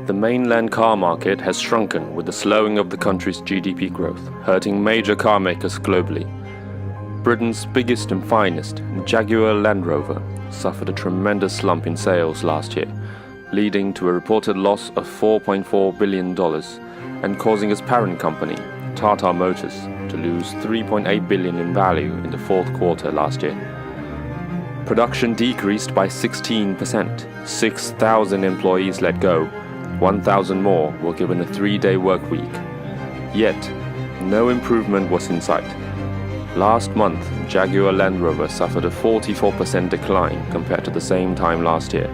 The mainland car market has shrunken with the slowing of the country's GDP growth, hurting major car makers globally. Britain's biggest and finest, Jaguar Land Rover, suffered a tremendous slump in sales last year, leading to a reported loss of $4.4 billion and causing its parent company, Tata Motors, to lose $3.8 billion in value in the fourth quarter last year. Production decreased by 16%, 6,000 employees let go, 1,000 more were given a 3-day work week. Yet, no improvement was in sight. Last month, Jaguar Land Rover suffered a 44% decline compared to the same time last year.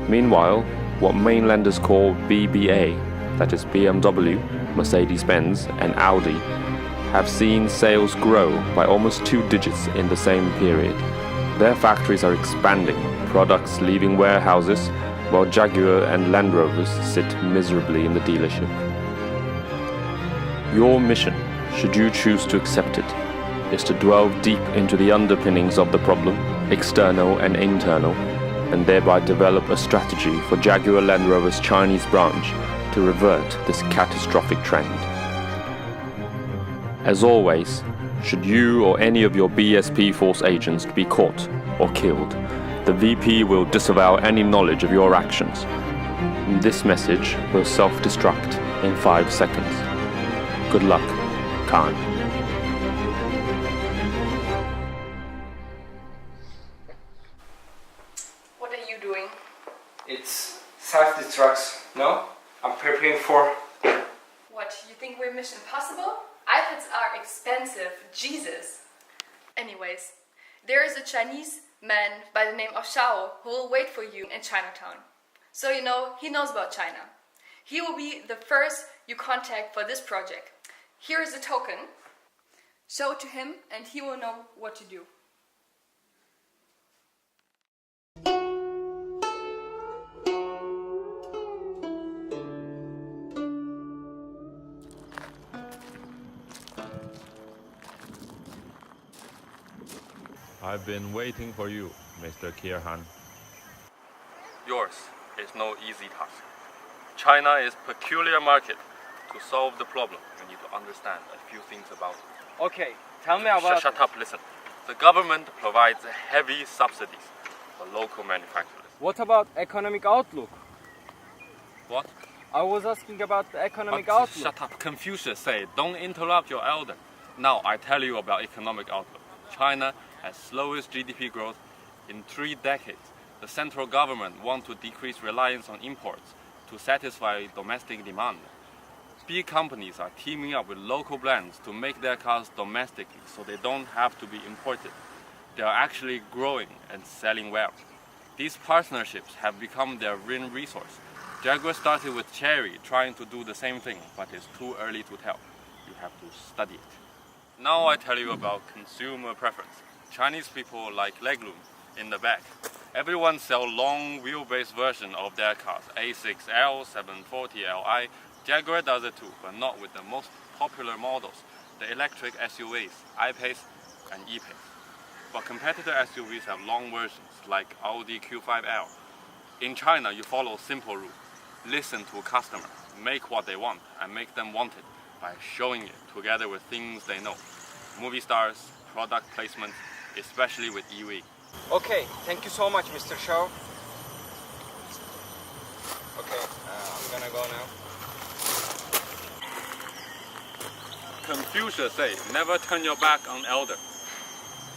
Meanwhile, what mainlanders call BBA, that is BMW, Mercedes-Benz and Audi, have seen sales grow by almost 2 digits in the same period. Their factories are expanding, products leaving warehouses, while Jaguar and Land Rovers sit miserably in the dealership. Your mission, should you choose to accept it, is to delve deep into the underpinnings of the problem, external and internal, and thereby develop a strategy for Jaguar Land Rover's Chinese branch to revert this catastrophic trend. As always, should you or any of your BSP force agents be caught or killed, the VP will disavow any knowledge of your actions. This message will self-destruct in 5 seconds. Good luck, Khan. What are you doing? It's self-destructs, no? I'm preparing for... What, you think we're Mission Impossible? iPads are expensive, Jesus. Anyways, there is a Chinese man by the name of Xiao who will wait for you in Chinatown. So you know, he knows about China. He will be the first you contact for this project. Here is a token. Show it to him and he will know what to do. I've been waiting for you, Mr. Kirhan. Yours is no easy task. China is a peculiar market. To solve the problem, you need to understand a few things about it. Okay, tell me about... Shut up, listen. The government provides heavy subsidies for local manufacturers. What about economic outlook? What? I was asking about the economic outlook. Shut up. Confucius said, don't interrupt your elder. Now I tell you about economic outlook. China has slowest GDP growth in 3 decades. The central government wants to decrease reliance on imports to satisfy domestic demand. Big companies are teaming up with local brands to make their cars domestically so they don't have to be imported. They are actually growing and selling well. These partnerships have become their main resource. Jaguar started with Cherry trying to do the same thing, but it's too early to tell. You have to study it. Now I tell you about consumer preference. Chinese people like legroom in the back. Everyone sells long wheelbase version of their cars, A6L, 740Li. Jaguar does it too, but not with the most popular models, the electric SUVs, I-Pace and E-Pace. But competitor SUVs have long versions like Audi Q5L. In China, you follow simple rule. Listen to customers, make what they want, and make them want it by showing it together with things they know. Movie stars, product placement, especially with EV. Okay, thank you so much, Mr. Xiao. Okay, I'm gonna go now. Confucius say, never turn your back on elder.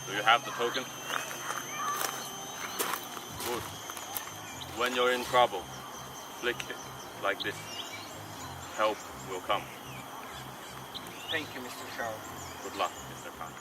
Do you have the token? Good. When you're in trouble, flick it like this. Help will come. Thank you, Mr. Xiao. Good luck, Mr. Khan.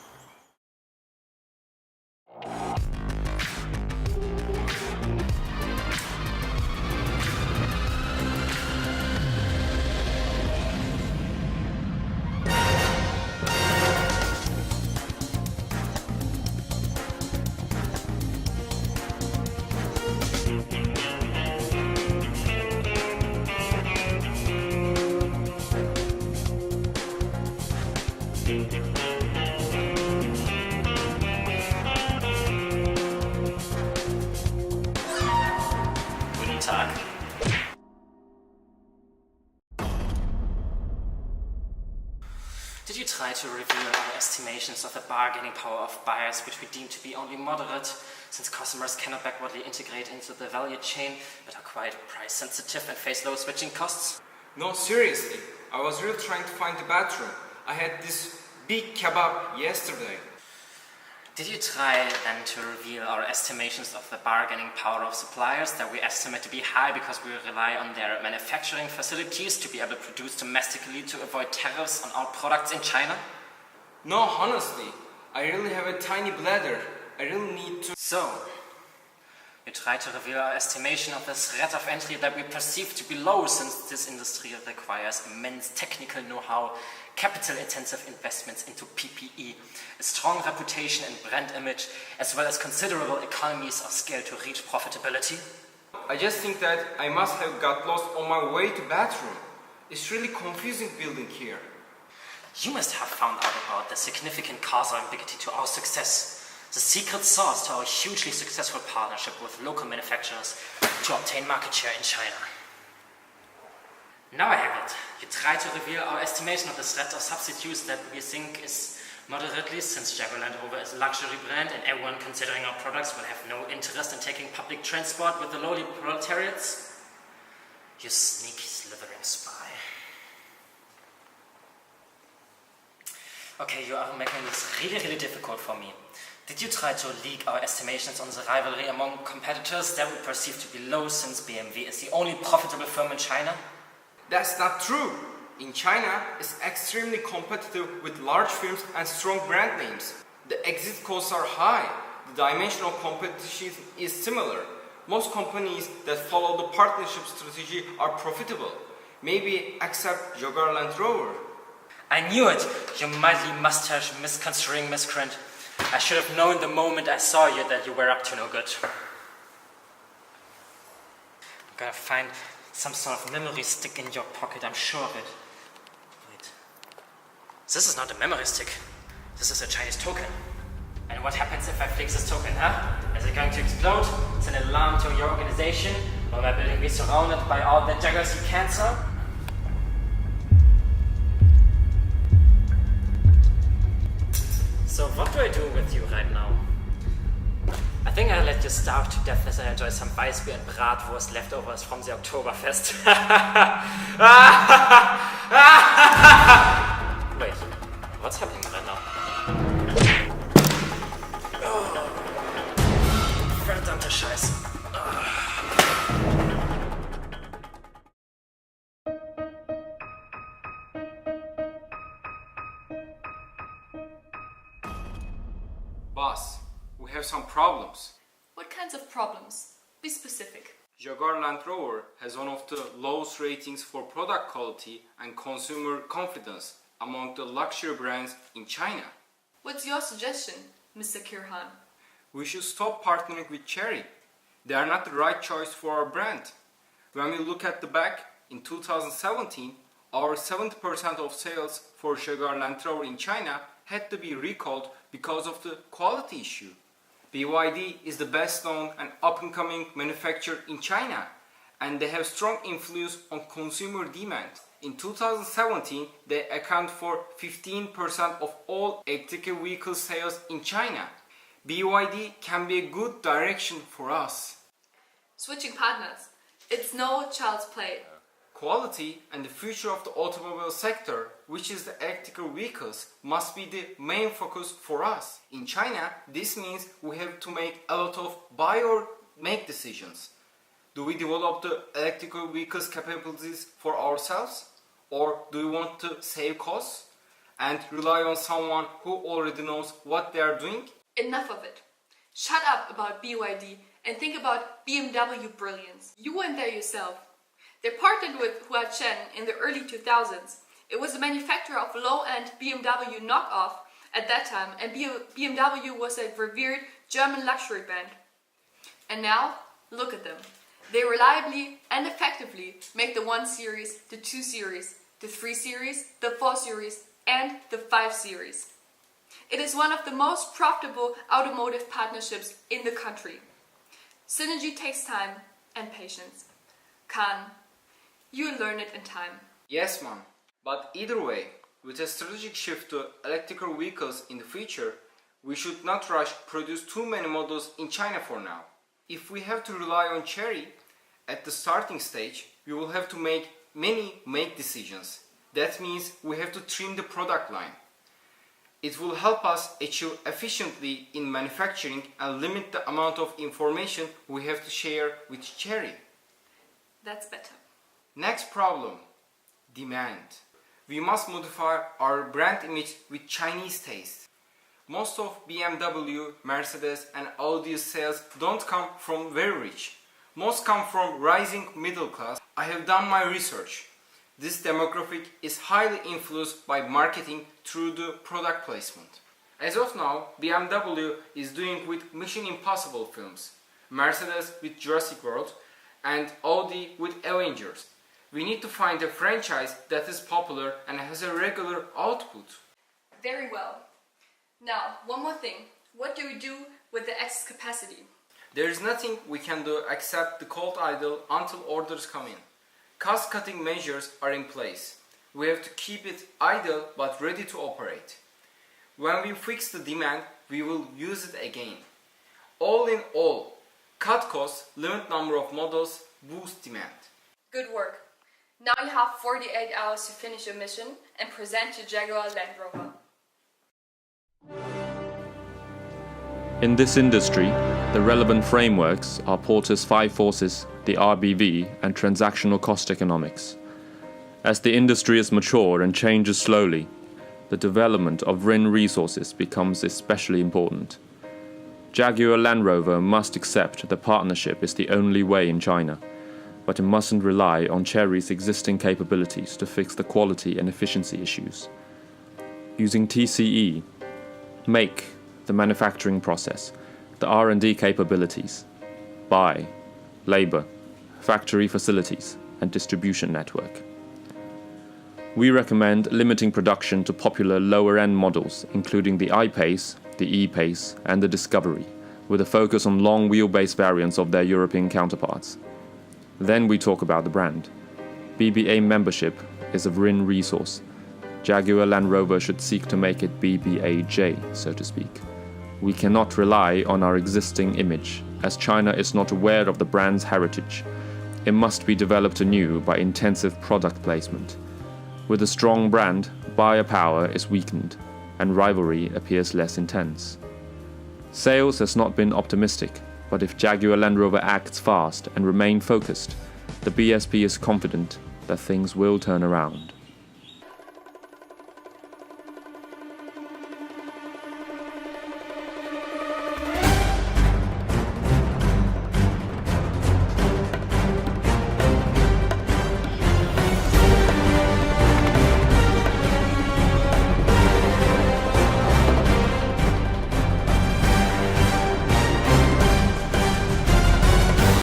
Guten Tag. try to reveal our estimations of the bargaining power of buyers, which we deem to be only moderate, since customers cannot backwardly integrate into the value chain, but are quite price sensitive and face low switching costs? No, seriously. I was really trying to find the bathroom. I had this big kebab yesterday. Did you try then to reveal our estimations of the bargaining power of suppliers that we estimate to be high because we rely on their manufacturing facilities to be able to produce domestically to avoid tariffs on our products in China? No, honestly. I really have a tiny bladder. I really need to... So, you try to reveal our estimation of the threat of entry that we perceive to be low, since this industry requires immense technical know-how, capital-intensive investments into PPE, a strong reputation and brand image, as well as considerable economies of scale to reach profitability. I just think that I must have got lost on my way to bathroom. It's really confusing building here. You must have found out about the significant causal ambiguity to our success, the secret sauce to our hugely successful partnership with local manufacturers to obtain market share in China. Now I have it. You try to reveal our estimation of the threat of substitutes that we think is moderately, since Jaguar Land Rover is a luxury brand and everyone considering our products will have no interest in taking public transport with the lowly proletariats. You sneaky slithering spy. Okay, you are making this really difficult for me. Did you try to leak our estimations on the rivalry among competitors that we perceive to be low, since BMW is the only profitable firm in China? That's not true. In China, it's extremely competitive with large firms and strong brand names. The exit costs are high. The dimension of competition is similar. Most companies that follow the partnership strategy are profitable. Maybe except Jaguar Land Rover. I knew it, you mighty mustache misconstruing miscreant. I should have known the moment I saw you that you were up to no good. I'm gonna find some sort of memory stick in your pocket, I'm sure of it. Wait. This is not a memory stick. This is a Chinese token. And what happens if I flick this token, huh? Is it going to explode? It's an alarm to your organization? Will my building be surrounded by all the Jaguars you cancel? So what do I do with you right now? I think I'll let you starve to death as I enjoy some Weißbier and Bratwurst leftovers from the Oktoberfest. Wait, what's happening right now? Oh, verdammte Scheiße. Boss, we have some problems. What kinds of problems? Be specific. Jaguar Land Rover has one of the lowest ratings for product quality and consumer confidence among the luxury brands in China. What's your suggestion, Mr. Kirhan? We should stop partnering with Chery. They are not the right choice for our brand. When we look at the back, in 2017, our 70% of sales for Jaguar Land Rover in China had to be recalled because of the quality issue. BYD is the best known and up-and-coming manufacturer in China, and they have strong influence on consumer demand. In 2017, they account for 15% of all electric vehicle sales in China. BYD can be a good direction for us. Switching partners. It's no child's play. Quality and the future of the automobile sector, which is the electrical vehicles, must be the main focus for us. In China, this means we have to make a lot of buy or make decisions. Do we develop the electrical vehicles capabilities for ourselves? Or do we want to save costs and rely on someone who already knows what they are doing? Enough of it. Shut up about BYD and think about BMW brilliance. You went there yourself. They partnered with Huachen in the early 2000s. It was a manufacturer of low-end BMW knockoff at that time, and BMW was a revered German luxury brand. And now, look at them. They reliably and effectively make the 1 Series, the 2 Series, the 3 Series, the 4 Series, and the 5 Series. It is one of the most profitable automotive partnerships in the country. Synergy takes time and patience. Khan, you'll learn it in time. Yes, ma'am. But either way, With a strategic shift to electrical vehicles in the future, we should not rush produce too many models in China for now. If we have to rely on Chery at the starting stage, we will have to make many decisions. That means we have to trim the product line. It will help us achieve efficiently in manufacturing and limit the amount of information we have to share with Chery. That's better. Next problem, demand. We must modify our brand image with Chinese taste. Most of BMW, Mercedes and Audi sales don't come from very rich. Most come from rising middle class. I have done my research. This demographic is highly influenced by marketing through the product placement. As of now, BMW is doing with Mission Impossible films, Mercedes with Jurassic World and Audi with Avengers. We need to find a franchise that is popular and has a regular output. Very well. Now, one more thing. What do we do with the excess capacity? There is nothing we can do except the cold idle until orders come in. Cost-cutting measures are in place. We have to keep it idle but ready to operate. When we fix the demand, we will use it again. All in all, cut costs, limit number of models, boost demand. Good work. Now you have 48 hours to finish your mission and present your Jaguar Land Rover. In this industry, the relevant frameworks are Porter's 5 forces, the RBV, and transactional cost economics. As the industry is mature and changes slowly, the development of RIN resources becomes especially important. Jaguar Land Rover must accept that partnership is the only way in China, but it mustn't rely on Chery's existing capabilities to fix the quality and efficiency issues. Using TCE, make, the manufacturing process, the R&D capabilities, buy, labor, factory facilities, and distribution network. We recommend limiting production to popular lower-end models, including the I-Pace, the E-Pace, and the Discovery, with a focus on long wheelbase variants of their European counterparts. Then we talk about the brand. BBA membership is a RIN resource. Jaguar Land Rover should seek to make it BBAJ, so to speak. We cannot rely on our existing image, as China is not aware of the brand's heritage. It must be developed anew by intensive product placement. With a strong brand, buyer power is weakened, and rivalry appears less intense. Sales has not been optimistic, but if Jaguar Land Rover acts fast and remain focused, the BSP is confident that things will turn around.